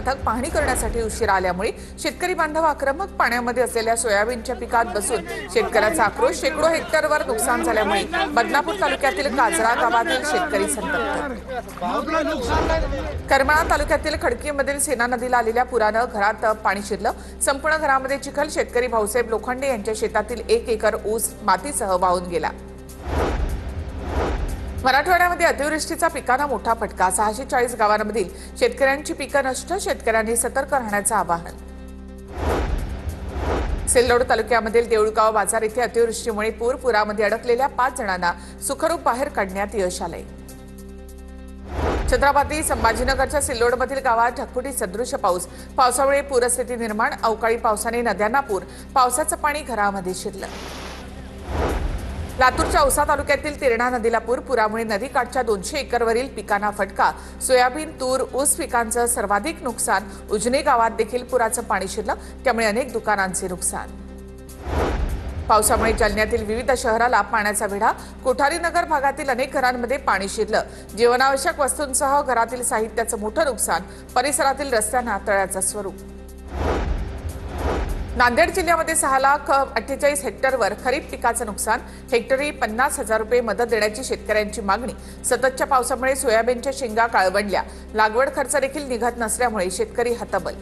पथक पाहणी करण्यासाठी उशिरा आल्यामुळे शेतकरी बांधव आक्रमक पाण्यामध्ये असलेल्या सोयाबीनच्या पिकात बसून शेतकऱ्याचा आक्रोश। शेकडो हेक्टरवर नुकसान झाल्यामुळे बदनापूर तालुक्यातील काजरा गावातील शेतकरी संतप्त। करमाळा तालुक्यातील खडकीमधील सेना नदीला आलेल्या पुरानं घरात पाणी शिरलं। संपूर्ण घरामध्ये चिखल। शेतकरी भाऊसाहेब लोखंडे यांच्या शेतातील 1 एकर ऊस मातीसह वाहून गेला। मराठवाड्यामध्ये अतिवृष्टीचा पिकांना मोठा फटका। 640 गावांमधील शेतकऱ्यांची पिकं नष्ट। शेतकऱ्यांनी सतर्क राहण्याचं आवाहन। सिल्लोड तालुक्यामधील देऊळगाव बाजार येथे अतिवृष्टीमुळे पुरामध्ये अडकलेल्या 5 जणांना सुखरूप बाहेर काढण्यात यश आले। छत्रपती संभाजीनगरच्या सिल्लोडमधील गावात ढगफुटी सदृश पावसामुळे पूरस्थिती निर्माण। अवकाळी पावसाने नद्यांना पूर। पावसाचं पाणी घरामध्ये शिरलं। लातूरच्या औसा तालुक्यातील तिरणा नदीला पुरामुळे नदीकाठच्या 200 एकरवरील पिकांना फटका। सोयाबीन, तूर, ऊस पिकांचं सर्वाधिक नुकसान। उजने गावात देखील पुराचं पाणी शिरलं, त्यामुळे अनेक दुकानांचे नुकसान। पावसामुळे जालन्यातील विविध शहराला पाण्याचा वेढा। कोठारीनगर भागातील अनेक घरांमध्ये पाणी शिरलं। जीवनावश्यक वस्तूंसह घरातील साहित्याचं मोठं नुकसान। परिसरातील रस्त्यांना तळ्याचं स्वरूप। नांदेड जिल्ह्यामध्ये 6,48,000 हेक्टरवर खरीप पिकाचं नुकसान। हेक्टरी 50,000 रुपये मदत देण्याची शेतकऱ्यांची मागणी। सततच्या पावसामुळे सोयाबीनच्या शेंगा काळवंडल्या। लागवड खर्च देखील निघत नसल्यामुळे शेतकरी हतबल।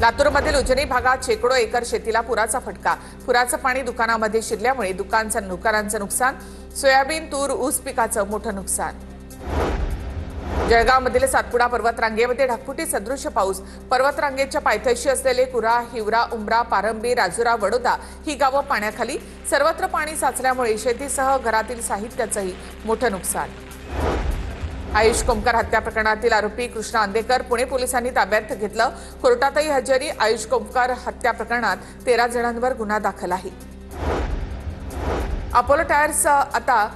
लातूरमधील उजनी भागात शेकडो एकर शेतीला पुराचा फटका। पुराचं पाणी दुकानामध्ये शिरल्यामुळे दुकानांचं नुकसान। सोयाबीन, तूर, ऊस पिकाचं मोठं नुकसान। जळगावमधील सातपुडा पर्वतरांगेमध्ये ढगफुटी सदृश पाऊस। पर्वतरांगेच्या पायथ्याशी असलेले कुरा, हिवरा, उमरा, पारंबी, राजुरा, वडोदा ही गावं पाण्याखाली। सर्वत्र पाणी साचल्यामुळे शेतीसह घरातील साहित्याचंही मोठं नुकसान। आयुष कोमकर हत्या प्रकरणातील आरोपी कृष्णा अंदेकर पुणे पोलिसांनी ताब्यात घेतलं। कोर्टातही हजेरी। आयुष कोमकर हत्या प्रकरणात 13 जणांवर गुन्हा दाखल आहे। अपोलो टायर्स आता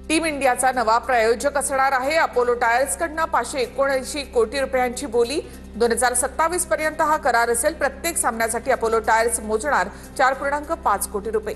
टीम इंडियाचा नवा प्रायोजक असणार आहे। अपोलो टायर्सकडनं 579 कोटी रुपयांची बोली। 2027 पर्यंत हा करार असेल। प्रत्येक सामन्यासाठी अपोलो टायर्स मोजणार 4.5 कोटी रुपये।